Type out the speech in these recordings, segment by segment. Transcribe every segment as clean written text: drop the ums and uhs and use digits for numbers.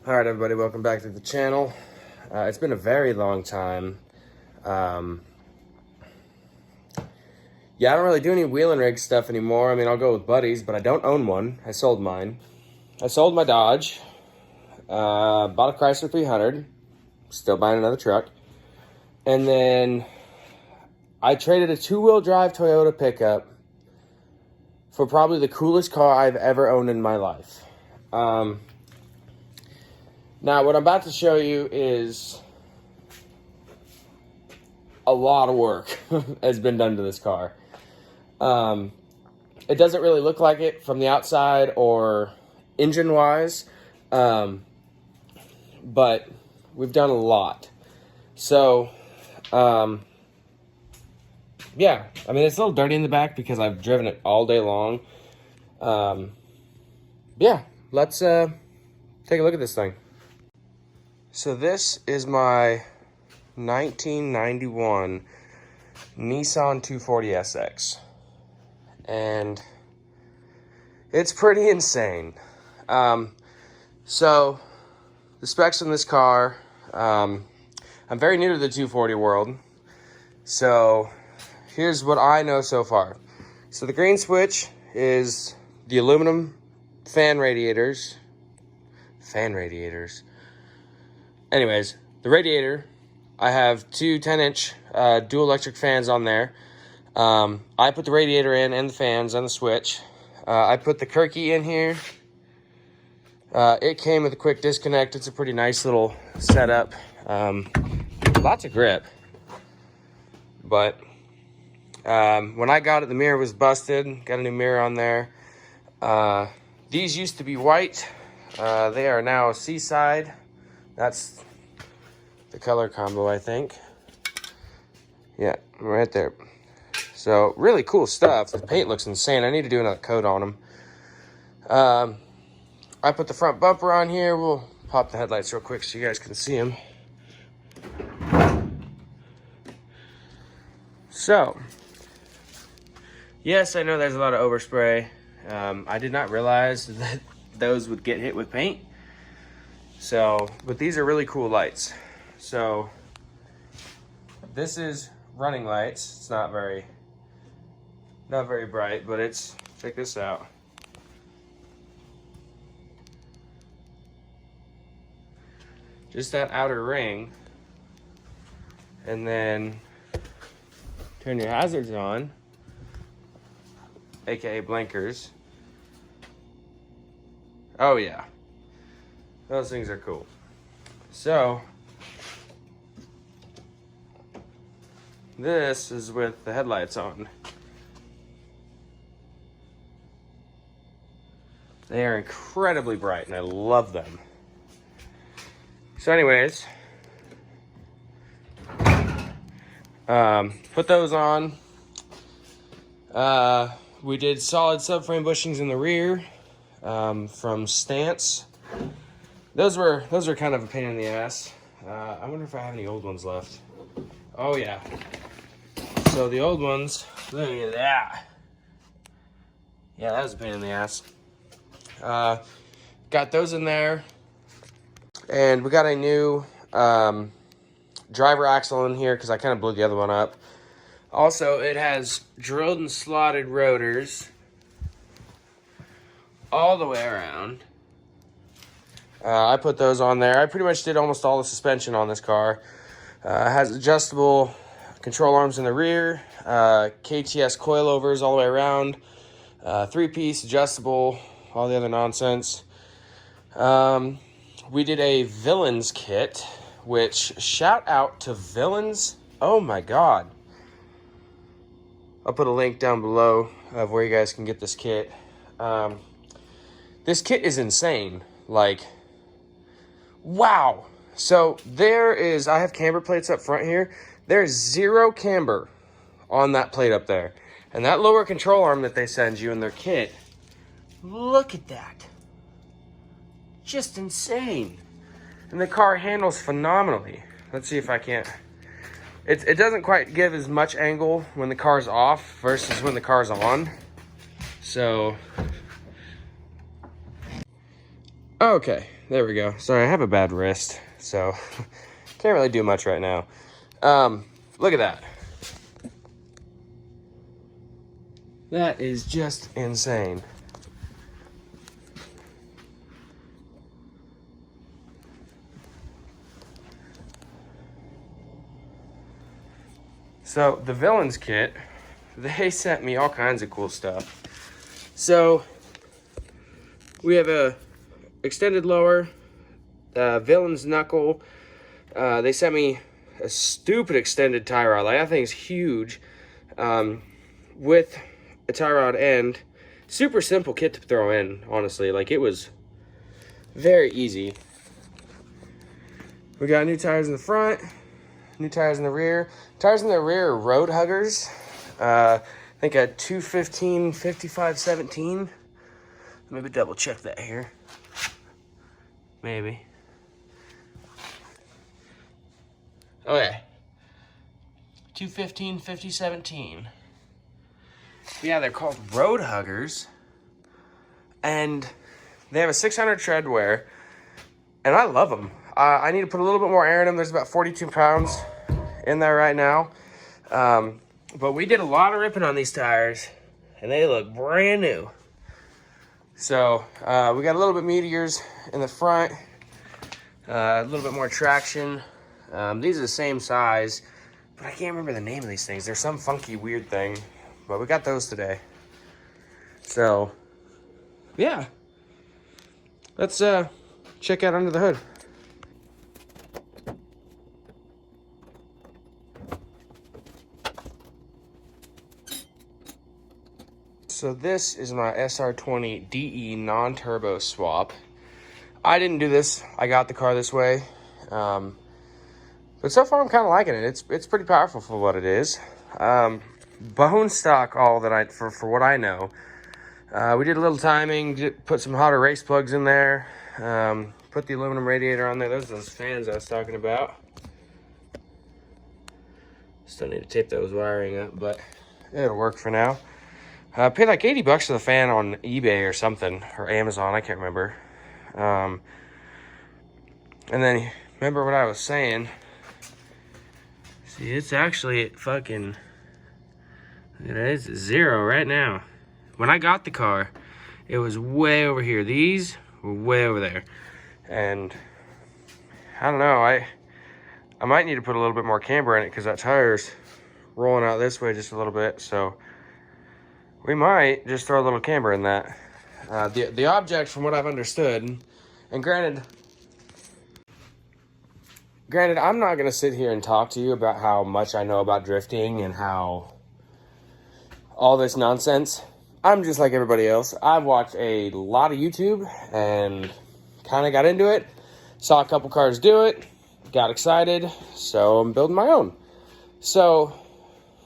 All right, everybody, welcome back to the channel. It's been a very long time. Yeah, I don't really do any wheel and rig stuff anymore. I mean, I'll go with buddies, but I don't own one. I sold mine. I sold my Dodge, bought a Chrysler 300, still buying another truck. And then I traded a two-wheel drive Toyota pickup for probably the coolest car I've ever owned in my life. Now, what I'm about to show you is a lot of work has been done to this car. It doesn't really look like it from the outside or engine-wise, but we've done a lot. So, yeah, I mean, it's a little dirty in the back because I've driven it all day long. Yeah, let's take a look at this thing. So this is my 1991 Nissan 240SX, and it's pretty insane. So the specs on this car, I'm very new to the 240 world, so here's what I know so far. So the green switch is the aluminum fan radiators. Anyways, the radiator, I have two 10-inch dual electric fans on there. I put the radiator in and the fans and the switch. I put the Kirky in here. It came with a quick disconnect. It's a pretty nice little setup. Lots of grip. But when I got it, the mirror was busted. Got a new mirror on there. These used to be white. They are now Seaside. That's the color combo, I think. Yeah, right there. So, really cool stuff. The paint looks insane. I need to do another coat on them. I put the front bumper on here. We'll pop the headlights real quick so you guys can see them. So, yes, I know there's a lot of overspray. I did not realize that those would get hit with paint. So, but these are really cool lights. So, this is running lights. It's not very bright, but it's, check this out. Just that outer ring. And then turn your hazards on, aka blinkers. Oh yeah. Those things are cool. So, this is with the headlights on. They are incredibly bright and I love them. So anyways, put those on. We did solid subframe bushings in the rear from Stance. Those were kind of a pain in the ass. I wonder if I have any old ones left. Oh yeah. So the old ones, look at that. Yeah, that was a pain in the ass. Got those in there. And we got a new driver axle in here because I kind of blew the other one up. Also, it has drilled and slotted rotors all the way around. I put those on there. I pretty much did almost all the suspension on this car. It has adjustable control arms in the rear, KTS coilovers all the way around, 3-piece adjustable, all the other nonsense. We did a Villains kit, which, shout out to Villains. Oh my God. I'll put a link down below of where you guys can get this kit. This kit is insane. Like, wow. So there is, I have camber plates up front here. There's zero camber on that plate up there. And that lower control arm that they send you in their kit, look at that. Just insane. And the car handles phenomenally. Let's see if I can't. It doesn't quite give as much angle when the car's off versus when the car's on. So, okay. There we go. Sorry, I have a bad wrist, so can't really do much right now. Look at that. That is just insane. So the Villains kit, they sent me all kinds of cool stuff. So we have a extended lower, Villains knuckle. They sent me a stupid extended tie rod. Like, that thing's huge, with a tie rod end. Super simple kit to throw in, honestly. Like, it was very easy. We got new tires in the front, new tires in the rear. Tires in the rear are road huggers. I think a 215 55 17. Maybe double check that here. Maybe. Okay. 215 50 17. Yeah, they're called road huggers. And they have a 600 tread wear. And I love them. I need to put a little bit more air in them. There's about 42 pounds in there right now. But we did a lot of ripping on these tires, and they look brand new. So we got a little bit meatiers in the front, a little bit more traction. These are the same size, but I can't remember the name of these things. They're some funky, weird thing, but we got those today. So, yeah. Let's check out under the hood. So this is my SR20 DE non-turbo swap. I didn't do this. I got the car this way. But so far I'm kind of liking it. It's pretty powerful for what it is. Bone stock all that for what I know. We did a little timing, put some hotter race plugs in there. Put the aluminum radiator on there. Those fans I was talking about. Still need to tape those wiring up, but it'll work for now. I paid like $80 for the fan on eBay or something, or Amazon, I can't remember. And then, remember what I was saying? See, it's actually at fucking, it's 0 right now. When I got the car, it was way over here. These were way over there. And, I don't know, I might need to put a little bit more camber in it because that tire's rolling out this way just a little bit, so we might just throw a little camber in that. The object, from what I've understood, and granted, I'm not going to sit here and talk to you about how much I know about drifting and how all this nonsense. I'm just like everybody else. I've watched a lot of YouTube and kind of got into it. Saw a couple cars do it, got excited, so I'm building my own. So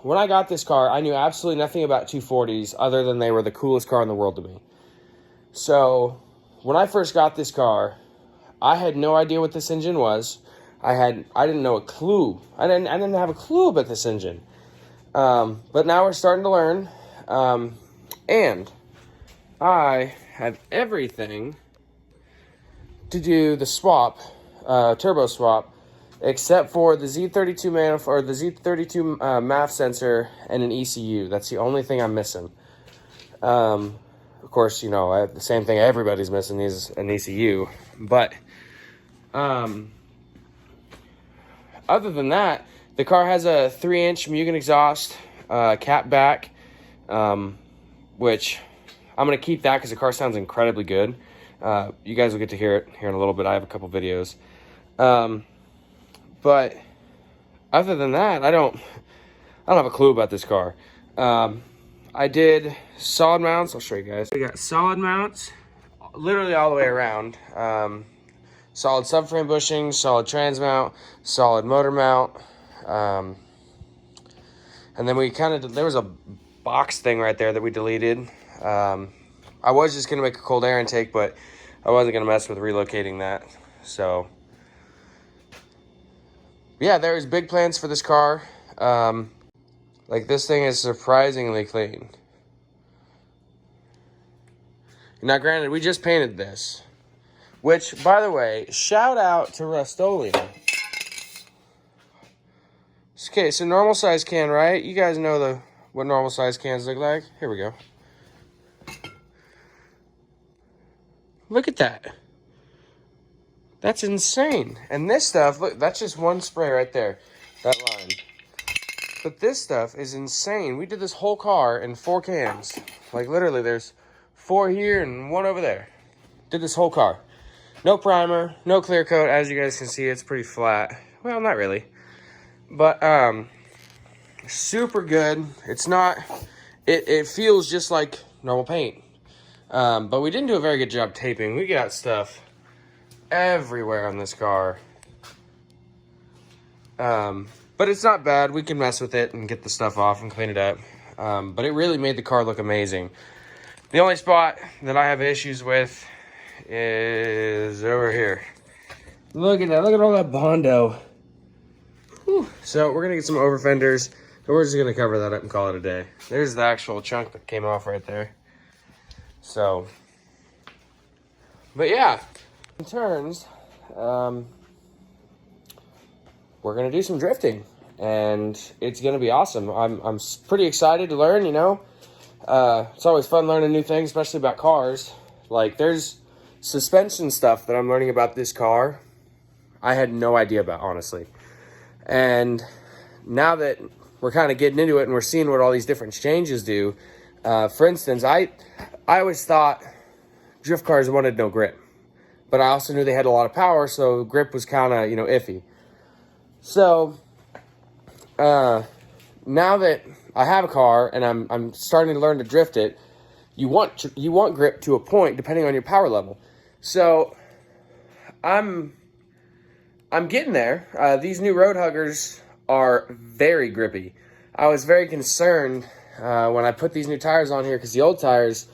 when I got this car, I knew absolutely nothing about 240s other than they were the coolest car in the world to me. So when I first got this car, I had no idea what this engine was. I didn't know a clue. I didn't have a clue about this engine. But now we're starting to learn. And I have everything to do the swap, turbo swap, except for the Z32 manifold, or the Z32 MAF sensor and an ECU. That's the only thing I'm missing. Of course, you know, the same thing everybody's missing is an ECU. But other than that, the car has a 3-inch Mugen exhaust, cap back, which I'm going to keep that because the car sounds incredibly good. You guys will get to hear it here in a little bit. I have a couple videos. But other than that, I don't have a clue about this car. I did solid mounts. I'll show you guys. We got solid mounts literally all the way around. Solid subframe bushings, solid trans mount, solid motor mount. And then we there was a box thing right there that we deleted. I was just going to make a cold air intake, but I wasn't going to mess with relocating that. So yeah, there's big plans for this car. Like, this thing is surprisingly clean. Now, granted, we just painted this. Which, by the way, shout out to Rust-Oleum. Okay, so normal size can, right? You guys know what normal size cans look like. Here we go. Look at that. That's insane. And this stuff, look, that's just one spray right there. That line. But this stuff is insane. We did this whole car in 4 cans. Like literally there's 4 here and 1 over there. Did this whole car. No primer, no clear coat. As you guys can see, it's pretty flat. Well, not really. But super good. It's not, it feels just like normal paint. But we didn't do a very good job taping. We got stuff everywhere on this car. But it's not bad. We can mess with it and get the stuff off and clean it up. But it really made the car look amazing. The only spot that I have issues with is over here. Look at that. Look at all that Bondo. Whew. So we're going to get some over fenders. And we're just going to cover that up and call it a day. There's the actual chunk that came off right there. So, but yeah. In turns, we're going to do some drifting. And it's going to be awesome. I'm pretty excited to learn, you know. It's always fun learning new things, especially about cars. Like, there's suspension stuff that I'm learning about this car I had no idea about, honestly. And now that we're kind of getting into it and we're seeing what all these different changes do, for instance, I always thought drift cars wanted no grip. But I also knew they had a lot of power, so grip was kind of, you know, iffy. So, now that I have a car and I'm starting to learn to drift it, you want grip to a point depending on your power level. So I'm getting there. These new road huggers are very grippy. I was very concerned when I put these new tires on here because the old tires,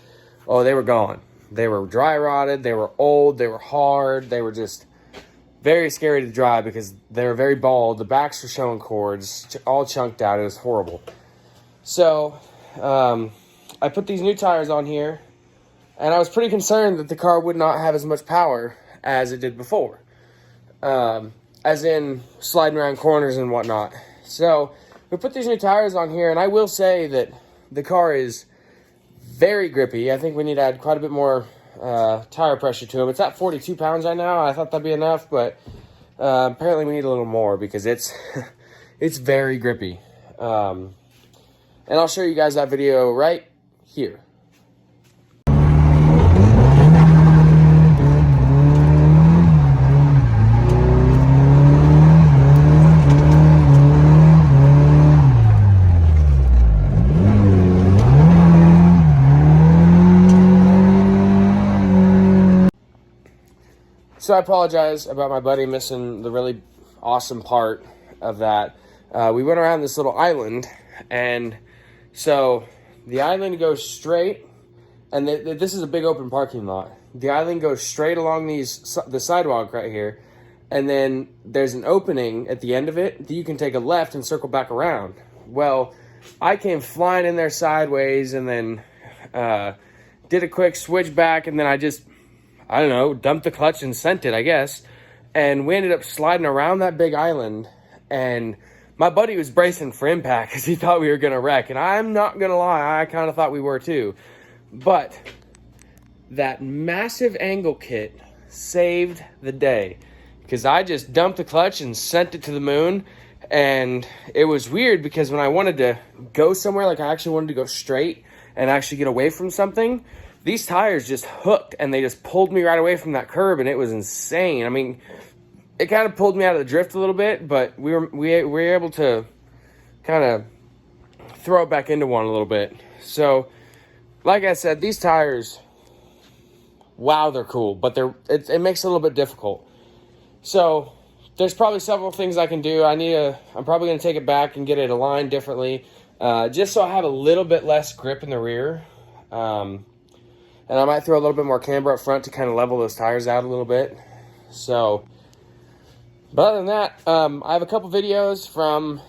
oh, they were gone. They were dry rotted, they were old, they were hard, they were just very scary to drive because they were very bald. The backs were showing cords, all chunked out. It was horrible. So I put these new tires on here, and I was pretty concerned that the car would not have as much power as it did before, as in sliding around corners and whatnot. So we put these new tires on here, and I will say that the car is very grippy. I think we need to add quite a bit more tire pressure to them. It's at 42 pounds right now. I thought that'd be enough, but apparently we need a little more because it's very grippy. And I'll show you guys that video right here. So I apologize about my buddy missing the really awesome part of that. We went around this little island, and so the island goes straight, and this is a big open parking lot. The island goes straight along the sidewalk right here, and then there's an opening at the end of it that you can take a left and circle back around. Well, I came flying in there sideways and then did a quick switch back, and then I don't know, dumped the clutch and sent it, I guess. And we ended up sliding around that big island, and my buddy was bracing for impact because he thought we were going to wreck. And I'm not going to lie, I kind of thought we were too. But that massive angle kit saved the day because I just dumped the clutch and sent it to the moon. And it was weird because when I wanted to go somewhere, like I actually wanted to go straight and actually get away from something, these tires just hooked and they just pulled me right away from that curb, and it was insane. I mean, it kind of pulled me out of the drift a little bit, but we were able to kind of throw it back into one a little bit. So, like I said, these tires, wow, they're cool, but it makes it a little bit difficult. So, there's probably several things I can do. I'm probably going to take it back and get it aligned differently, just so I have a little bit less grip in the rear. And I might throw a little bit more camber up front to kind of level those tires out a little bit. So, but other than that, I have a couple videos from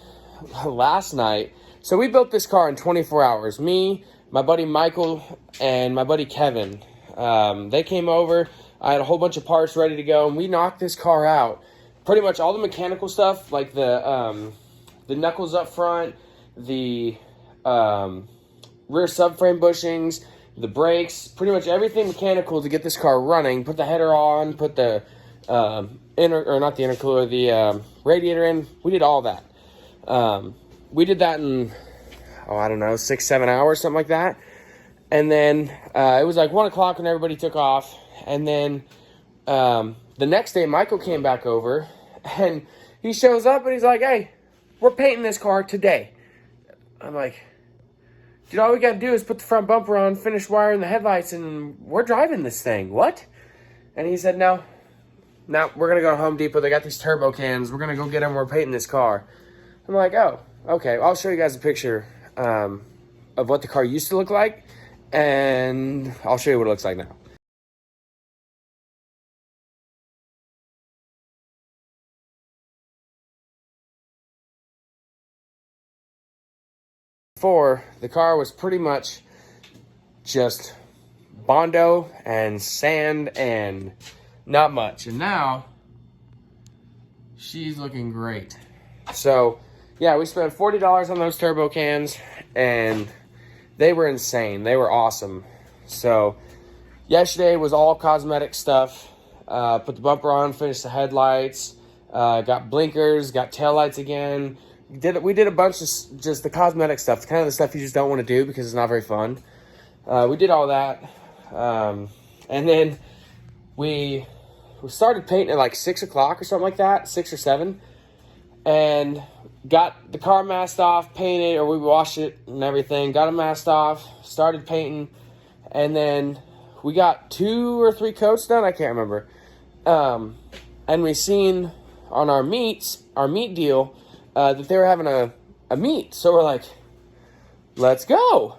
last night. So we built this car in 24 hours. Me, my buddy Michael, and my buddy Kevin. They came over. I had a whole bunch of parts ready to go, and we knocked this car out. Pretty much all the mechanical stuff, like the knuckles up front, the rear subframe bushings, the brakes, pretty much everything mechanical to get this car running. Put the header on, put the not the intercooler, the radiator in. We did all that. We did that in, I don't know, 6-7 hours, something like that. And then it was like 1 o'clock when everybody took off. And then the next day, Michael came back over, and he shows up, and he's like, hey, we're painting this car today. I'm like, dude, all we got to do is put the front bumper on, finish wiring the headlights, and we're driving this thing. What? And he said, no, we're going to go to Home Depot. They got these turbo cans. We're going to go get them. We're painting this car. I'm like, oh, okay. I'll show you guys a picture of what the car used to look like, and I'll show you what it looks like now. Before, the car was pretty much just Bondo and sand and not much. And now, she's looking great. So, yeah, we spent $40 on those turbo cans, and they were insane. They were awesome. So, yesterday was all cosmetic stuff. Put the bumper on, finished the headlights, got blinkers, got taillights again. We did a bunch of just the cosmetic stuff, kind of the stuff you just don't want to do because it's not very fun. We did all that. And then we started painting at like 6 o'clock or something like that, 6 or 7. And got the car masked off, painted, or we washed it and everything. Got it masked off, started painting. And then we got 2 or 3 coats done, I can't remember. And we seen on our meat deal, that they were having a meet. So we're like, let's go.